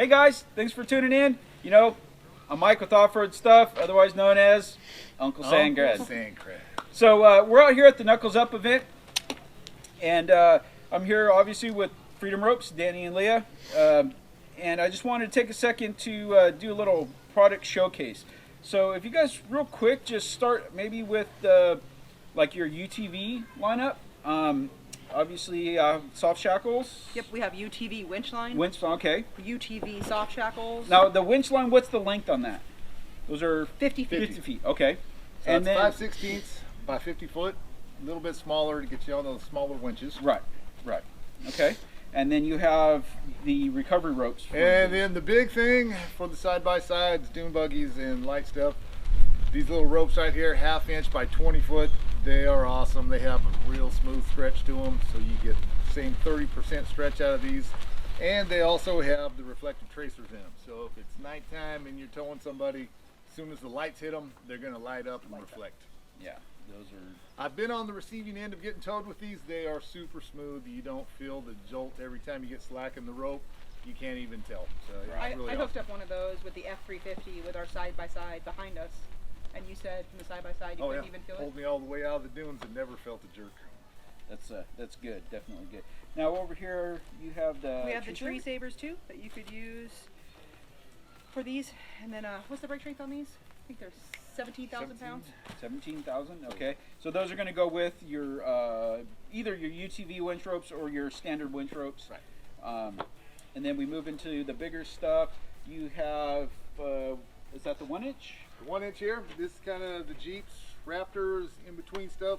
Hey guys, thanks for tuning in. I'm Mike with Off-Road Stuff, otherwise known as Uncle Sandcrab. So we're out here at the Knuckles Up event, and I'm here obviously with Freedom Ropes, Danny and Lea, and I just wanted to take a second to do a little product showcase. So if you guys real quick just start maybe with like your UTV lineup. Obviously, soft shackles. Yep, we have UTV winch line. Winch, okay. UTV soft shackles. Now, the winch line, what's the length on that? Those are 50 feet. 50 feet, okay. So and it's 5/16 by 50 foot, a little bit smaller to get you on those smaller winches. Right. Okay. And then you have the recovery ropes. And then the big thing for the side-by-sides, dune buggies and light stuff, these little ropes right here, 1/2 inch by 20 foot. They are awesome. They have a real smooth stretch to them, so you get the same 30% stretch out of these. And they also have the reflective tracers in them. So if it's nighttime and you're towing somebody, as soon as the lights hit them, they're going to light up and reflect. Yeah, those are... I've been on the receiving end of getting towed with these. They are super smooth. You don't feel the jolt every time you get slack in the rope. You can't even tell. So I hooked up one of those with the F350 with our side-by-side behind us. And you said from the side-by-side you couldn't even feel it? Pulled me all the way out of the dunes and never felt a jerk. That's good, definitely good. Now over here you have the... We have the tree sabers too that you could use for these. And then what's the brake strength on these? I think they're 17,000 pounds. 17,000, okay. So those are going to go with your either your UTV winch ropes or your standard winch ropes. Right. And then we move into the bigger stuff. You have, is that the 1 inch? The 1 inch here, this is kind of the Jeeps, Raptors, in between stuff.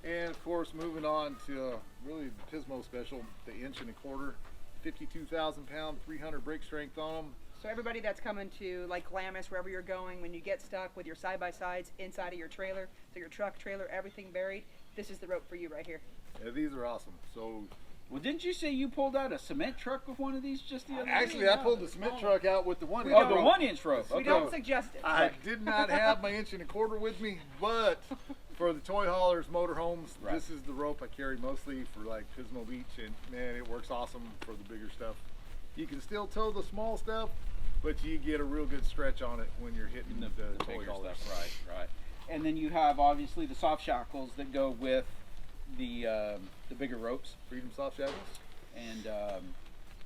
And of course, moving on to really the Pismo special, the 1 1/4 inch, 52,000 pound, 300 brake strength on them. So everybody that's coming to like Glamis, wherever you're going, when you get stuck with your side-by-sides inside of your trailer, so your truck, trailer, everything buried, this is the rope for you right here. Yeah, these are awesome. So, well, didn't you say you pulled out a cement truck with one of these just the other day? Actually, I pulled the cement truck out with the 1 inch. Oh, the 1 inch rope. We Okay. don't suggest it. I did not have my 1 1/4 inch with me, but for the toy haulers, motorhomes, right, this is the rope I carry mostly for like Pismo Beach, and man, it works awesome for the bigger stuff. You can still tow the small stuff, but you get a real good stretch on it when you're hitting the toy haulers. Right. And then you have obviously the soft shackles that go with the bigger ropes. Freedom soft shackles. And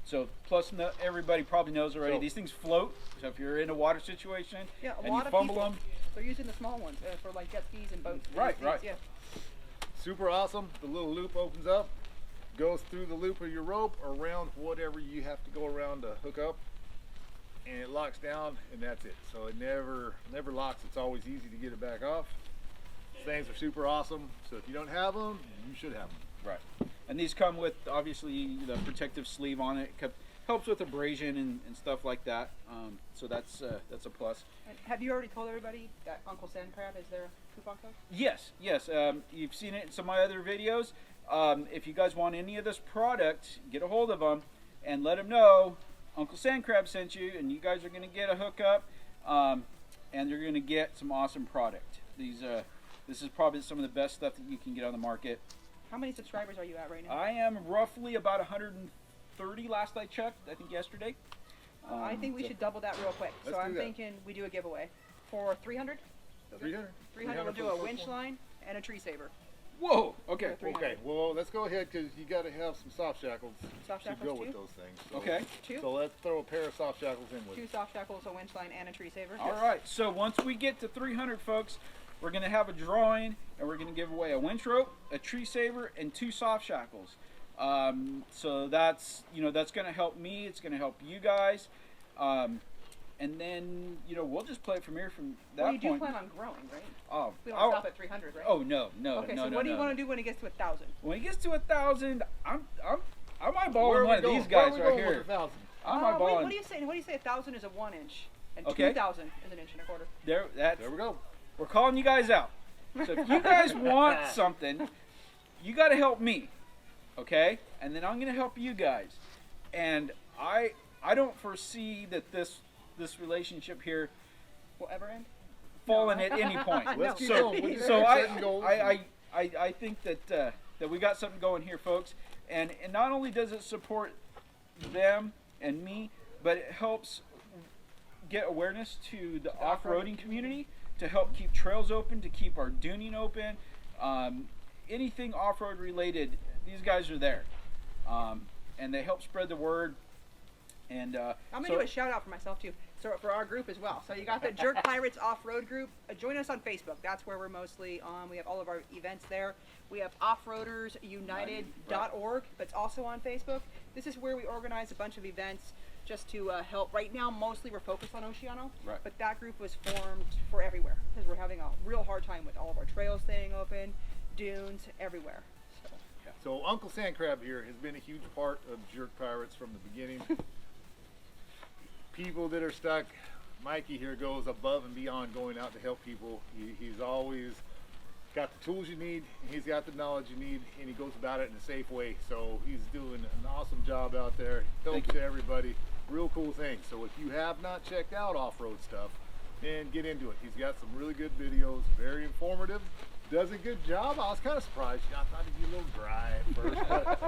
so plus everybody probably knows already, these things float. So if you're in a water situation yeah, and you fumble them, they're using the small ones for like jet skis and boats. Right. Yeah. Super awesome. The little loop opens up, goes through the loop of your rope around whatever you have to go around to hook up, and it locks down, and that's it. So it never locks. It's always easy to get it back off. Things are super awesome. So if you don't have them, you should have them. Right. And these come with obviously the protective sleeve on it. Helps with abrasion and stuff like that. So that's a plus. And have you already told everybody that Uncle Sandcrab is their coupon code? Yes. You've seen it in some of my other videos. If you guys want any of this product, get a hold of them and let them know Uncle Sandcrab sent you, and you guys are going to get a hookup, and you're going to get some awesome product. This is probably some of the best stuff that you can get on the market. How many subscribers are you at right now? I am roughly about 130 last I checked, I think yesterday. I think we should double that real quick. So I'm thinking we do a giveaway for 300? 300? 300, we'll do a winch line and a tree saver. Whoa, okay. Okay, well, let's go ahead because you got to have some soft shackles, soft shackles to go too? with those things. So, okay. Two? So let's throw a pair of soft shackles in with 2 soft shackles, a winch line, and a tree saver. All right, so once we get to 300, folks, we're going to have a drawing, and we're going to give away a winch rope, a tree saver, and 2 soft shackles. So that's going to help me. It's going to help you guys. And then, we'll just play it from here from that point. Well, you do plan on growing, right? Oh, we don't stop at 300, right? Oh, no. Okay, so what do you want to do when it gets to 1,000? When it gets to 1,000, I'm eyeballing one of these guys right here. I'm eyeballing. What do you say? 1,000 is a 1 inch, and okay. 2,000 is an 1 1/4 inch. There we go. We're calling you guys out. So if you guys want something, you got to help me, okay? And then I'm going to help you guys. And I don't foresee that this relationship here will ever end. Falling at any point. Let's keep so going. so I think that we got something going here, folks. And not only does it support them and me, but it helps get awareness to the off-roading off-roading community, to help keep trails open, to keep our duning open. Anything off-road related, these guys are there. And they help spread the word. And I'm gonna do a shout out for myself too. So for our group as well. So you got the Jerk Pirates Off-Road group. Join us on Facebook. That's where we're mostly on. We have all of our events there. We have offroadersunited.org, but it's also on Facebook. This is where we organize a bunch of events just to help. Right now, mostly we're focused on Oceano, right. But that group was formed for everywhere because we're having a real hard time with all of our trails staying open, dunes, everywhere. So Uncle Sandcrab here has been a huge part of Jerk Pirates from the beginning. People that are stuck, Mikey here goes above and beyond going out to help people. He's always got the tools you need, and he's got the knowledge you need, and he goes about it in a safe way. So he's doing an awesome job out there. Helps to everybody. Real cool thing. So if you have not checked out off-road stuff, then get into it. He's got some really good videos, very informative. Does a good job. I was kind of surprised. I thought he'd be a little dry at first,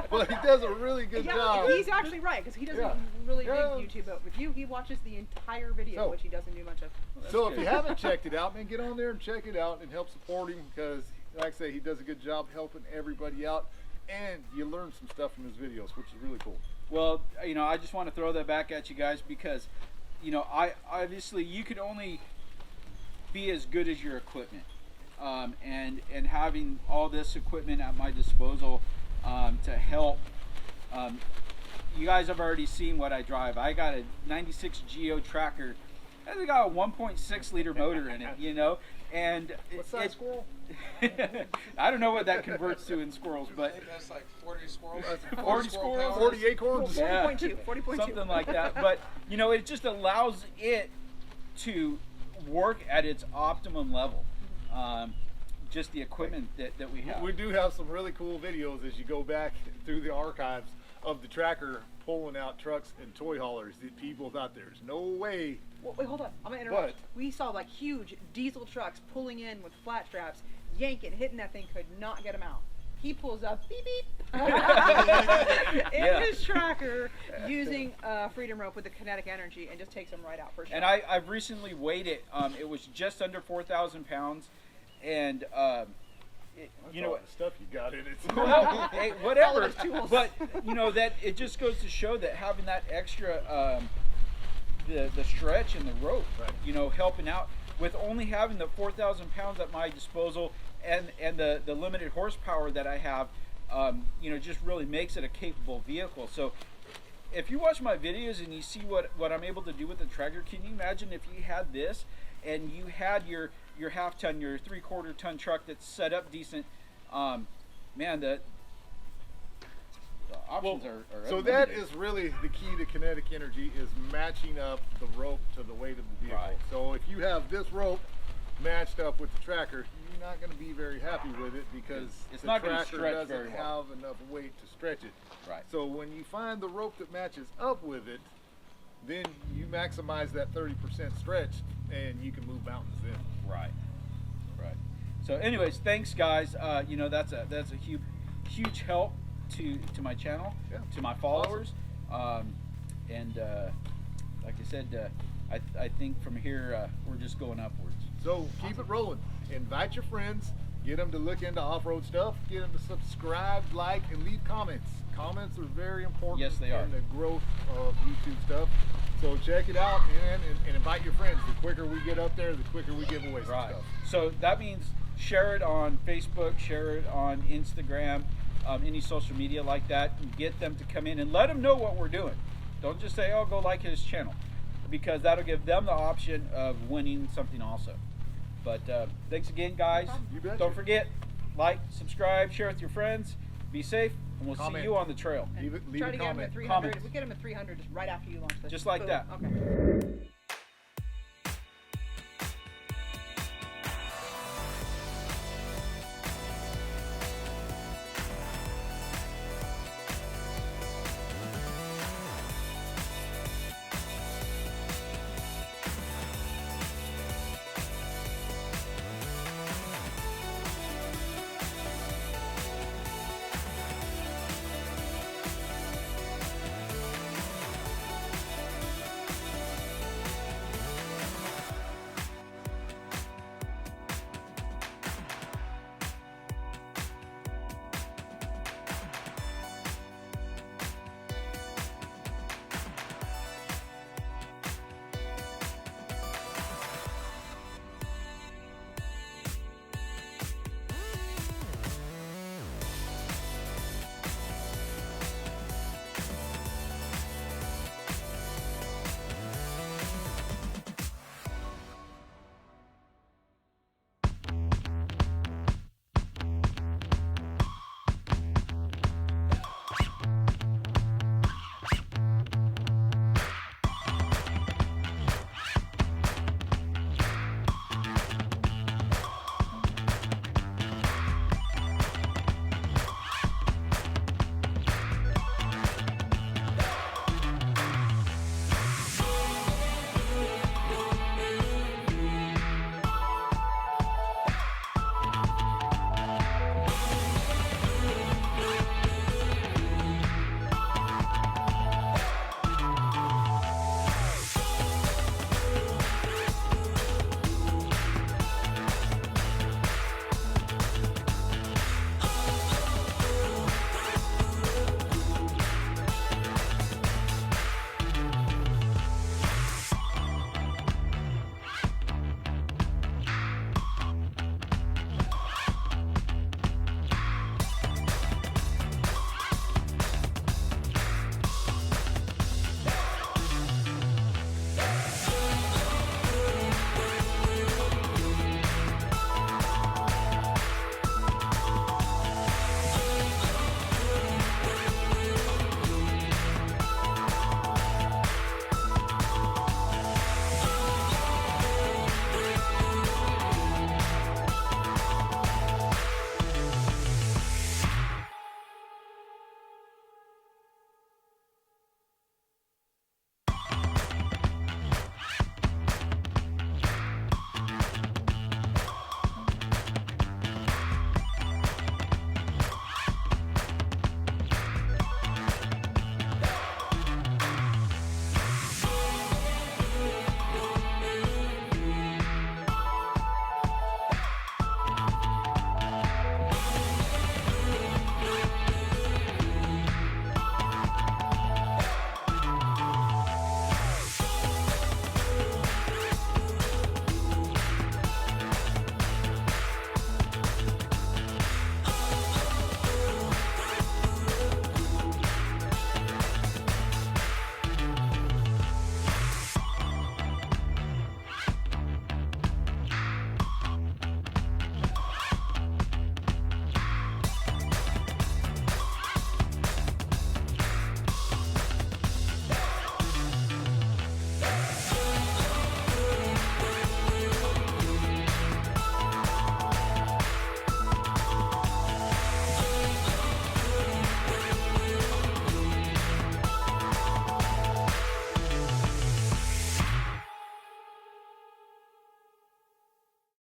but he does a really good job. He's actually right because he doesn't really dig YouTube, but with you, he watches the entire video, which he doesn't do much of. So if you haven't checked it out, man, get on there and check it out and help support him because, like I say, he does a good job helping everybody out, and you learn some stuff from his videos, which is really cool. Well, I just want to throw that back at you guys because, I obviously you could only be as good as your equipment. And having all this equipment at my disposal to help. You guys have already seen what I drive. I got a 96 Geo tracker. It's got a 1.6 liter motor in it, and what size squirrel? I don't know what that converts to in squirrels, but that's like 40 squirrels. 40 squirrels, 40 acorns, 40.2, something like that. But it just allows it to work at its optimum level. Just the equipment that we have. We do have some really cool videos as you go back through the archives of the tracker pulling out trucks and toy haulers that people thought there's no way. Well, wait, hold on. I'm gonna interrupt. We saw like huge diesel trucks pulling in with flat straps, yanking, hitting that thing, could not get them out. He pulls up, beep beep, in his tracker using freedom rope with the kinetic energy and just takes them right out for sure. And I've recently weighed it. It was just under 4,000 pounds. And the stuff you got in it. Well, hey, whatever. But that it just goes to show that having that extra, the stretch and the rope, right. Helping out with only having the 4,000 pounds at my disposal and the limited horsepower that I have, just really makes it a capable vehicle. So if you watch my videos and you see what I'm able to do with the tracker, can you imagine if you had this and you had your half ton, your 3/4 ton truck that's set up decent? Man, the options are so that is really the key to kinetic energy, is matching up the rope to the weight of the vehicle. Right. So if you have this rope matched up with the tracker, you're not going to be very happy with it because it's the not going to tracker stretch doesn't very well. have enough weight to stretch it. Right. So when you find the rope that matches up with it, then you maximize that 30% stretch and you can move mountains then. Right. So anyways, thanks guys. That's a huge help to my channel, to my followers. Awesome. Like I said, I think from here we're just going upwards. So keep it rolling. Invite your friends. Get them to look into off-road stuff. Get them to subscribe, like, and leave comments. Comments are very important. Yes, they are. In the growth of YouTube stuff. So check it out and invite your friends. The quicker we get up there, the quicker we give away some stuff. So that means share it on Facebook, share it on Instagram, any social media like that, and get them to come in and let them know what we're doing. Don't just say, oh, go like his channel, because that'll give them the option of winning something also. But thanks again, guys. You betcha. Don't forget, like, subscribe, share with your friends. Be safe, and we'll see you on the trail. Leave Try a to get him comment. at 300. We get him at 300 just right after you launch this. Just like that. Okay.